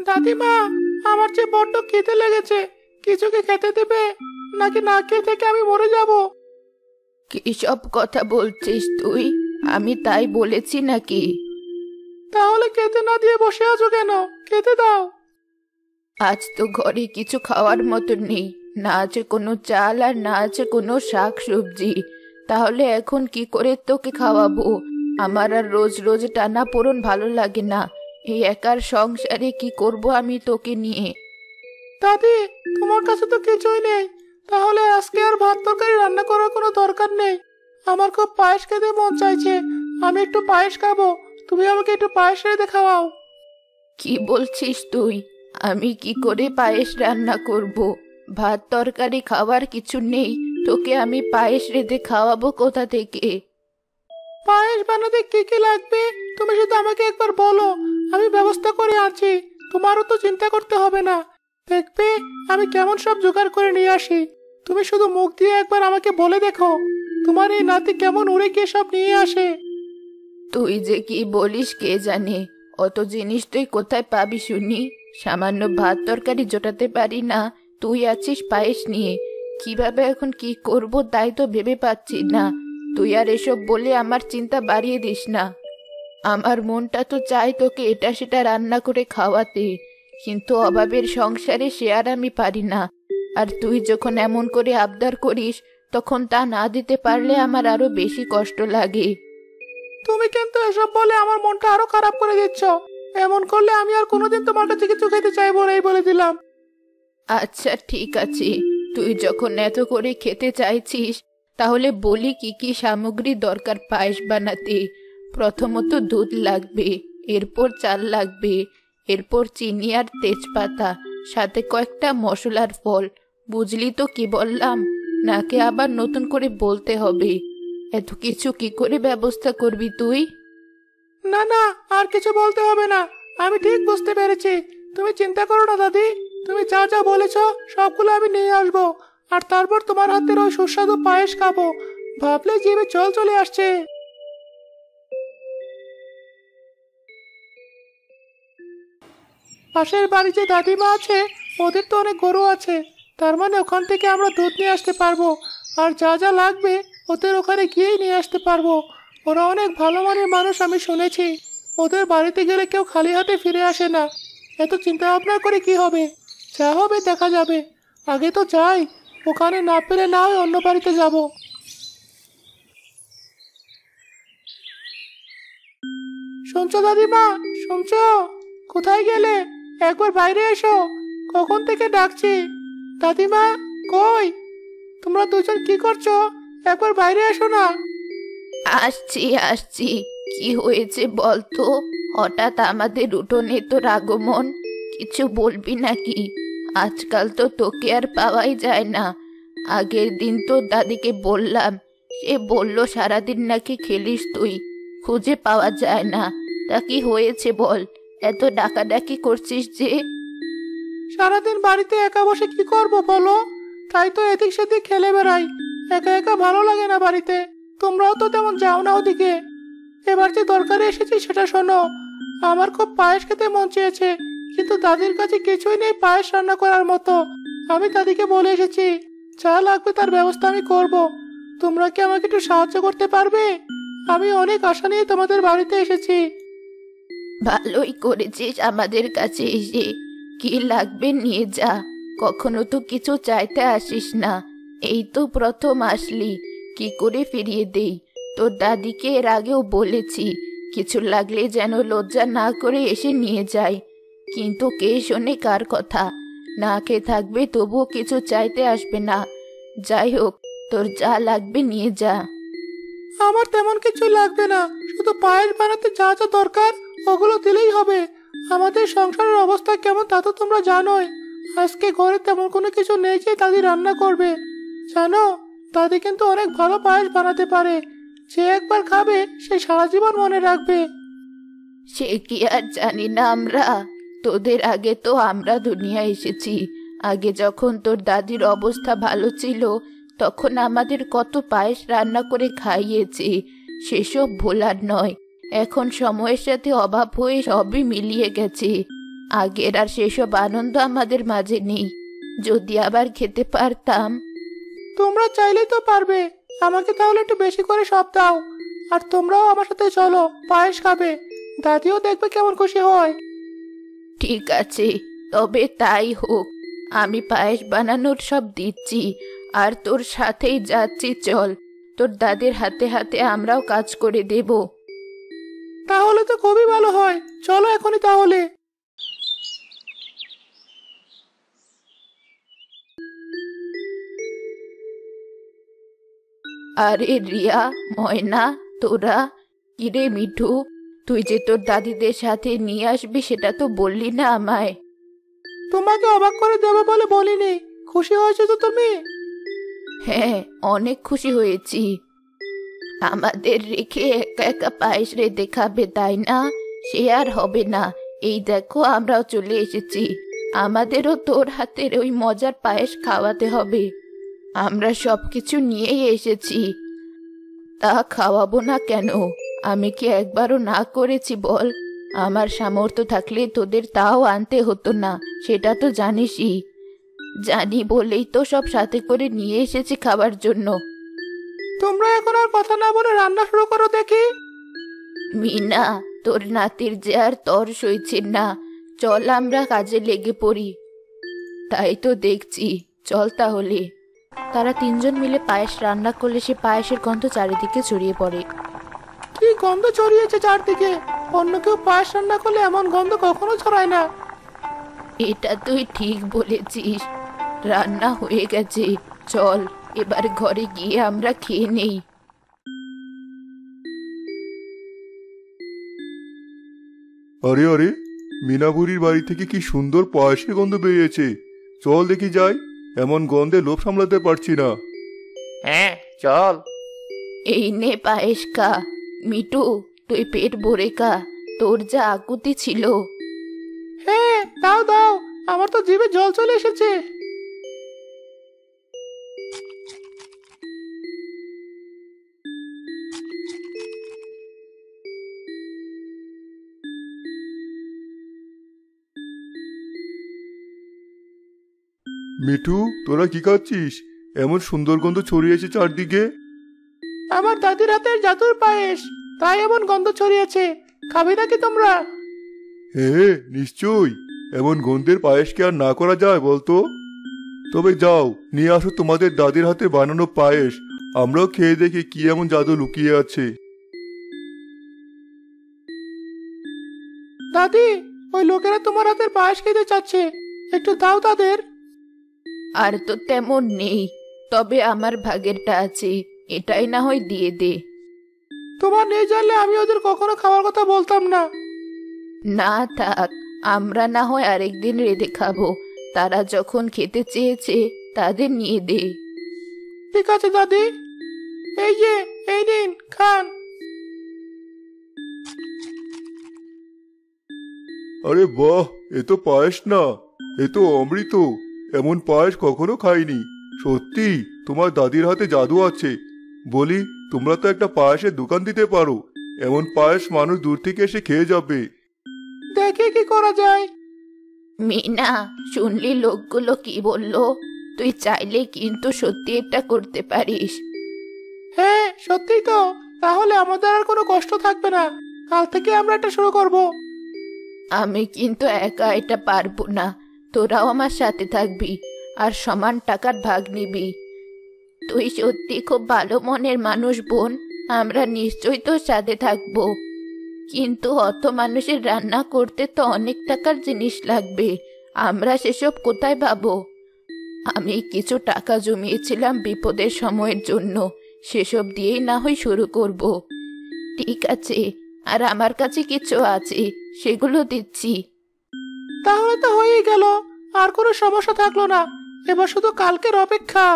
দাদিমা, আমার যে বড্ড খিদে লেগেছে, কিছু কি খেতে দেবে, নাকি না খেয়ে থেকে আমি মরে যাব? কি সব কথা বলছিস তুই? আমি তাই বলেছি নাকি? তাহলে খেতে না দিয়ে বসে আছো কেন? খেতে দাও। আজ তো ঘরে কিছু খাওয়ার মতো নেই, না আছে কোনো চাল আর না আছে কোনো শাক সবজি। তাহলে এখন কি করে তোকে খাওয়াবো? আমার আর রোজ রোজ টানা পোড়ন ভালো লাগে না। এই একার সংসারে কি করব আমি তোকে নিয়ে? দাদি, তোমার কাছে তো কিছুই নেই, তাহলে আজকে আর ভাত তরকারি রান্না করার কোনো দরকার নেই। আমার খুব পায়েস খেতে মন চাইছে, আমি একটু পায়েস খাবো। তুমি আমাকে একটু পায়েস রেঁধে খাওয়াও। কি বলছিস তুই? আমি কি করে পায়েস রান্না করব? ভাত তরকারি খাওয়ার কিছু নেই, তোকে আমি পায়েস রেঁধে খাওয়াবো কোথা থেকে? পায়েস বানাতে কি কি লাগবে তুমি শুধু আমাকে একবার বলো, আমি ব্যবস্থা করে আছি। তোমারও তো চিন্তা করতে হবে না। দেখবে আমি কেমন সব জোগাড় করে নিয়ে আসি। তুমি শুধু মুখ দিয়ে একবার আমাকে বলে দেখো, তোমার এই নাতি কেমন উড়ে গিয়ে সব নিয়ে আসে। তুই যে কি বলিস কে জানে? অত জিনিস তুই কোথায় পাবি শুনি? সামান্য ভাত তরকারি জোটাতে পারি না, তুই আছিস পায়েস নিয়ে। কিভাবে এখন কি করব তাই তো ভেবে পাচ্ছি না। তুই আর এসব বলে আমার চিন্তা বাড়িয়ে দিস না। আমার মনটা তো চাই তোকে এটা সেটা রান্না করে খাওয়াতে, কিন্তু অভাবের সংসারে সে আর আমি পারি না। আর তুই যখন এমন করে আবদার করিস, তখন তা না দিতে পারলে আমার আরো বেশি কষ্ট লাগে। তুমি কিন্তু এসব বলে আমার মনটা আরো খারাপ করে দিচ্ছ। এমন করলে আমি আর কোনোদিন তোমার কাছে কিছু খেতে চাইবো না, এই বলে দিলাম। আচ্ছা ঠিক আছে, তুই যখন এত করে খেতে চাইছিস, তাহলে বলি কি কি সামগ্রী দরকার পায়েস বানাতে। প্রথমত দুধ লাগবে, এরপর চাল লাগবে, এরপর চিনি আর তেজপাতা, সাথে কয়েকটা মশলার ফল। বুঝলি তো কি বললাম? নাকি আবার নতুন করে বলতে হবে? এত কিছু কি করে ব্যবস্থা করবি তুই? না না, আর কিছু বলতে হবে না, আমি ঠিক বুঝতে পেরেছি। তুমি চিন্তা করো না দাদি, তুমি যা যা বলেছো সবগুলো আমি নিয়ে আসবো। আর তারপর তোমার হাতের ওই সুস্বাদু পায়েস খাবো, ভাবলে জিভে জল চলে আসছে। পাশের বাড়ি যে দাদিমা আছে, ওদের তো অনেক গরু আছে, তার মানে ওখান থেকে আমরা দুধ নিয়ে আসতে পারবো। আর যা যা লাগবে ওদের ওখানে গিয়েই নিয়ে আসতে পারবো। ওরা অনেক ভালো মানের মানুষ, আমি শুনেছি। ওদের বাড়িতে গেলে কেউ খালি হাতে ফিরে আসে না। এত চিন্তা ভাবনা করে কি হবে? যা হবে দেখা যাবে। আগে তো যাই, ওখানে না পেলে না হয় অন্য বাড়িতে যাব। শুনছো দাদিমা, শুনছো? কোথায় গেলে? একবার বাইরে এসো, কখন থেকে ডাকছি। দাদিমা, কই? তোমরা দুজন কি করছো? একবার বাইরে এসো না। আসছি আসছি, কি হয়েছে বলতো? হঠাৎ আমাদের উঠোনে তোর আগমন, কিছু বলবি নাকি? আজকাল তো তোকে আর পাওয়াই যায় না। আগের দিন তো দাদিকে বললাম, সে বলল সারাদিন নাকি খেলিস তুই, খুঁজে পাওয়া যায় না। তা কি হয়েছে বল? এত ডাকাডাকি করছিস যে? সারাদিন বাড়িতে একা বসে কি করব বলো? তাই তো এদিক সেদিক খেলে বেড়াই। একা একা ভালো লাগে না বাড়িতে। তোমরাও তো তেমন যাও না ওদিকে। এবার যে দরকারে এসেছি সেটা শোনো। আমার খুব পায়েস খেতে মন চেয়েছে, কিন্তু দাদির কাছে কিছুই নেই পায়েস রান্না করার মতো। আমি দাদিকে বলে এসেছি, যা লাগবে তার ব্যবস্থা আমি করব। তোমরা কি আমাকে একটু সাহায্য করতে পারবে? আমি অনেক আশা নিয়ে তোমাদের বাড়িতে এসেছি। ভালোই করেছিস আমাদের কাছে এসে। কি লাগবে নিয়ে যা, কখনো তো কিছু চাইতে আসিস না। এই তো প্রথম আসলি, কি করে ফিরিয়ে দেই? তোর দাদিকে এর আগেও বলেছি, কিছু লাগলে যেন লজ্জা না করে এসে নিয়ে যায়। কিন্তু কে শোনে কার কথা? না খেয়ে থাকবে তবুও কিছু চাইতে আসবে না। যাই হোক, তোর যা লাগবে নিয়ে যা। আমার তেমন কিছু লাগবে না, শুধু পায়েস বানাতে যা যা দরকার ওগুলো দিলেই হবে। আমাদের সংসারের অবস্থা কেমন তা তো তোমরা জানোই। আজকে ঘরে তেমন কোনো কিছু নেই যে দাদি রান্না করবে। জানো, দাদি কিন্তু অনেক ভালো পায়েস বানাতে পারে। যে একবার খাবে সে সারা জীবন মনে রাখবে। সে কি আর জানি না আমরা? তোদের আগে তো আমরা দুনিয়া এসেছি। আগে যখন তোর দাদির অবস্থা ভালো ছিল, তখন আমাদের কত পায়েস রান্না করে খাইয়েছে, সেসব ভোলার নয়। এখন সময়ের সাথে অভাব হয়ে সবই মিলিয়ে গেছে। আগের আর সেসব আনন্দ আমাদের মাঝে নেই। যদি আবার খেতে পারতাম। তোমরা চাইলেই তো পারবে। আমাকে তাহলে একটু বেশি করে সব দাও। আর তোমরাও আমার সাথে চলো, পায়েস খাবে। দাদিও দেখবে কেমন খুশি হয়। ঠিক আছে, তবে তাই হোক। আমি পায়েস বানানোর সব দিচ্ছি, আর তোর সাথেই যাচ্ছি। চল, তোর দাদির হাতে হাতে আমরাও কাজ করে দেব। তাহলে তো খুবই ভালো হয়, চলো এখনই তাহলে। আরে রিয়া, ময়না, তোরা কিরে মিঠু, তুই যে তোর দাদিদের সাথে নিয়ে আসবি সেটা তো বললি না আমায়। তোমাকে অবাক করে দেবো বলে বলিনি। খুশি হয়েছো তো তুমি? হ্যাঁ, অনেক খুশি হয়েছি। আমাদের রেখে একা একা পায়েস রেঁধে খাবে, তাই না? সে আর হবে না। এই দেখো, আমরাও চলে এসেছি। আমাদেরও তোর হাতের ওই মজার পায়েস খাওয়াতে হবে। আমরা সবকিছু নিয়েই এসেছি। তা খাওয়াবো না কেন? আমি কি একবারও না করেছি বল? আমার সামর্থ্য থাকলে তোদের তাও আনতে হতো না, সেটা তো জানিসই। জানি বলেই তো সব সাথে করে নিয়ে এসেছি খাবার জন্য। তোমরা এখন আর কথা না বলে রান্না শুরু করো দেখি। মিনা, তোর নাতির যে আর তর সইছে না। চল আমরা কাজে লেগে পড়ি। তাই তো দেখছি, চল তাহলে। তারা তিনজন মিলে পায়েস রান্না করলে সে পায়েসের গন্ধ চারিদিকে ছড়িয়ে পড়ে। কি গন্ধ ছড়িয়েছে চারদিকে! অন্য কেউ পায়েস রান্না করলে এমন গন্ধ কখনো ছড়ায় না। এটা তুই ঠিক বলেছিস। রান্না হয়ে গেছে, চল এবার ঘরে গিয়ে আমরা খেয়ে নেই। আরে আরে, মিনা বুড়ির বাড়ি থেকে কি সুন্দর পায়েসের গন্ধ বেরিয়েছে। চল দেখি যাই। এমন গন্ধে লোভ সামলাতে পারছি না। হ্যাঁ, চল। এই নে পায়েস খা। মিটু, তুই পেট ভরে খা। তোর যা আকুতি ছিল। হ্যাঁ, দাও দাও, আমার তো জিভে জল চলে এসেছে। মিঠু, তোরা কি খাচ্ছিস? এমন সুন্দর গন্ধ ছড়িয়েছে চারদিকে। আমার দাদির হাতের জাদুর পায়েস, তাই এমন গন্ধ ছড়িয়েছে। খাবে নাকি তোমরা? হ্যাঁ, নিশ্চয়ই। এমন গন্ধের পায়েস কি আর না করা যায় বলতো? তবে যাও, নিয়ে আসো তোমাদের দাদির হাতে বানানো পায়েস। আমরাও খেয়ে দেখি কি এমন জাদু লুকিয়ে আছে। দাদি, ওই লোকেরা তোমার হাতের পায়েস খেতে চাচ্ছে, একটু দাও তাদের। আর তো তেমন নেই, তবে আমার ভাগেরটা আছে, এটাই না হয় দিয়ে দে। তোমার নেই জানলে আমি ওদের কখনো খাওয়ার কথা বলতাম না। না থাক, আমরা না হয় আরেকদিন রেঁধে খাবো। তারা যখন খেতে চেয়েছে তাদের নিয়ে দে। ঠিক আছে দাদি, এই যে, এই নিন, খান। আরে বাহ, এ তো পায়েস না, এ তো অমৃত। এমন পায়েস কখনো খাইনি। সত্যি তোমার দাদির হাতে জাদু আছে। বলি, তোমরা তো একটা পায়েসের দোকান দিতে পারো। এমন পায়েস মানুষ দূর থেকে এসে খেয়ে যাবে। দেখে কি করা যায়। মিনা, শুনলি লোকগুলো কি বললো? তুই চাইলে কিন্তু সত্যি এটা করতে পারিস। হ্যাঁ, সত্যি তো। তাহলে আমাদের আর কোনো কষ্ট থাকবে না। কাল থেকে আমরা এটা শুরু করব। আমি কিন্তু একা এটা পারবো না। তোরাও আমার সাথে থাকবি, আর সমান টাকার ভাগ নিবি। তুই সত্যি খুব ভালো মনের মানুষ বোন। আমরা নিশ্চয়ই তোর সাথে থাকবো। কিন্তু অত মানুষের রান্না করতে তো অনেক টাকার জিনিস লাগবে। আমরা সেসব কোথায় পাবো? আমি কিছু টাকা জমিয়েছিলাম বিপদের সময়ের জন্য, সেসব দিয়েই না হয় শুরু করব। ঠিক আছে, আর আমার কাছে কিছু আছে, সেগুলো দিচ্ছি। তাহলে তো হয়েই গেল। আর কোনো সমস্যা থাকলো না। এবার শুধু কালকের অপেক্ষা।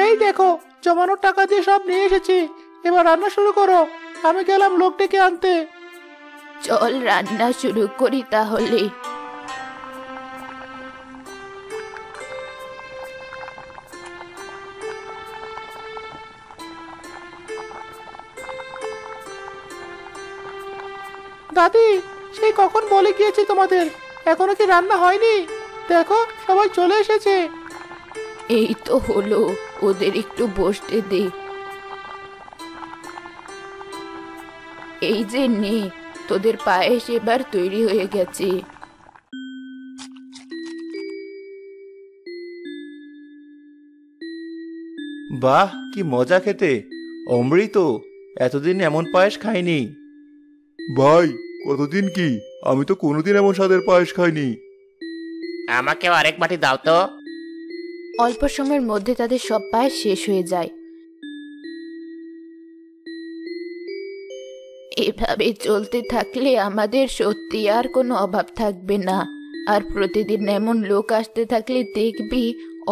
এই দেখো, জমানোর টাকা দিয়ে সব নিয়ে এসেছি। এবার রান্না শুরু করো। আমি গেলাম লোক ডেকে আনতে। চল রান্না শুরু করি তাহলে। দাদি, সেই কখন বলে গিয়েছি তোমাদের, এখনো কি রান্না হয়নি? দেখো সবাই চলে এসেছে। এই তো হলো, ওদের একটু বসতে দে। এই যে নে, তোদের পায়েস এবার তৈরি হয়ে গেছে। বাহ, কি মজা খেতে! অমৃত, এতদিন এমন পায়েস খাইনি। ভাই, কতদিন কি, আমি তো কোনোদিন এমন স্বাদের পায়েস খাইনি। আমাকেও আরেক বাটি দাও তো। অল্প সময়ের মধ্যে তাদের সব পায়েস শেষ হয়ে যায়। এভাবে চলতে থাকলে আমাদের সত্যি আর কোনো অভাব থাকবে না। আর প্রতিদিন এমন লোক আসতে থাকলে দেখবি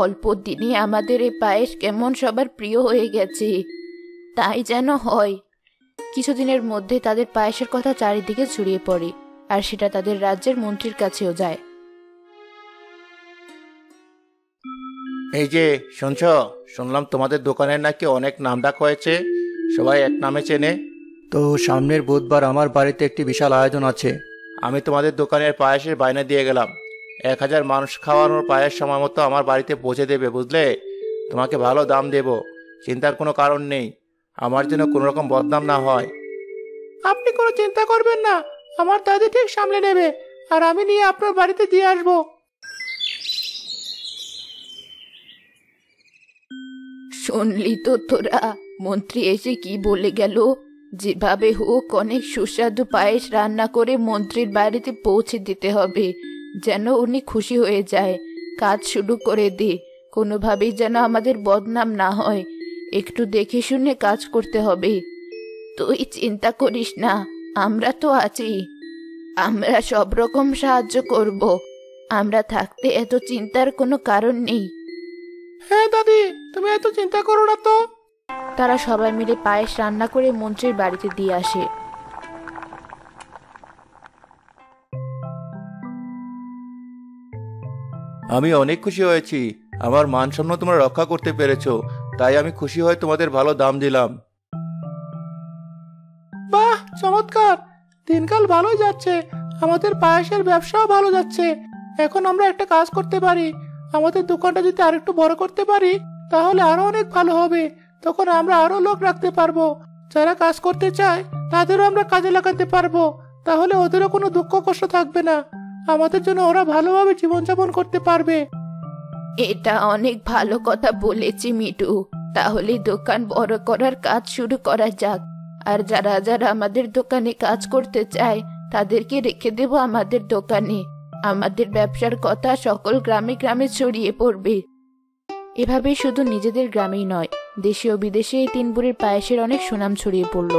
অল্প দিনে আমাদের এই পায়েস কেমন সবার প্রিয় হয়ে গেছে। তাই যেন হয়। কিছুদিনের মধ্যে তাদের পায়েসের কথা চারিদিকে ছড়িয়ে পড়ে, আর সেটা তাদের রাজ্যের মন্ত্রীর কাছেও যায়। এই যে শুনছ, শুনলাম তোমাদের দোকানের নাকি অনেক নামডাক হয়েছে, সবাই এক নামে চেনে। তো সামনের বুধবার আমার বাড়িতে একটি বিশাল আয়োজন আছে। আমি তোমাদের দোকানের পায়েসের বায়না দিয়ে গেলাম। 1000 মানুষ খাওয়ানোর পায়েস সময় মতো আমার বাড়িতে পৌঁছে দেবে, বুঝলে? তোমাকে ভালো দাম দেব, চিন্তার কোনো কারণ নেই। আমার জন্য কোনো রকম বদনাম না হয়। আপনি কোনো চিন্তা করবেন না, আমার দাদি ঠিক সামলে নেবে, আর আমি নিয়ে আপনার বাড়িতে দিয়ে আসবো। শুনলি তো তোরা, মন্ত্রী এসে কি বলে গেল? যেভাবে হোক অনেক সুস্বাদু পায়েস রান্না করে মন্ত্রীর বাড়িতে পৌঁছে দিতে হবে, যেন উনি খুশি হয়ে যায়। কাজ শুরু করে দে, কোনোভাবেই যেন আমাদের বদনাম না হয়। একটু দেখে শুনে কাজ করতে হবে। তুই চিন্তা করিস না, আমরা তো আছি। আমরা সব রকম সাহায্য করব। আমরা থাকতে এত চিন্তার কোনো কারণ নেই। হ্যাঁ দাদি, তুমি এত চিন্তা করো না তো। তারা সবাই মিলে পায়েস রান্না করে মন্ত্রীর বাড়িতে দিয়ে আসে। আমি অনেক খুশি হয়েছি। আমার মান সম্মান তোমরা রক্ষা করতে পেরেছো, তাই আমি খুশি হয়ে তোমাদের ভালো দাম দিলাম। বাহ, চমৎকার! দিনকাল ভালোই যাচ্ছে, আমাদের পায়েসের ব্যবসাও ভালো যাচ্ছে। এখন আমরা একটা কাজ করতে পারি, আমাদের দোকানটা যদি আরেকটু বড় করতে পারি তাহলে আরো অনেক ভালো হবে। তখন আমরা আরো লোক রাখতে পারবো, যারা কাজ করতে চায় তাদেরও আমরা কাজে লাগাতে পারবো। তাহলে ওদেরও কোনো দুঃখ কষ্ট থাকবে না, আমাদের জন্য ওরা ভালোভাবে জীবনযাপন করতে পারবে। এটা অনেক ভালো কথা বলেছি মিটু। তাহলে দোকান বড় করার কাজ শুরু করা যাক। আর যারা যারা আমাদের দোকানে কাজ করতে চায় তাদেরকে রেখে দেব আমাদের দোকানে। আমাদের ব্যবসার কথা সকল গ্রামে গ্রামে ছড়িয়ে পড়বে। এভাবেই শুধু নিজেদের গ্রামেই নয়, দেশে ও বিদেশে এই 3 বুড়ির পায়েসের অনেক সুনাম ছড়িয়ে পড়ল।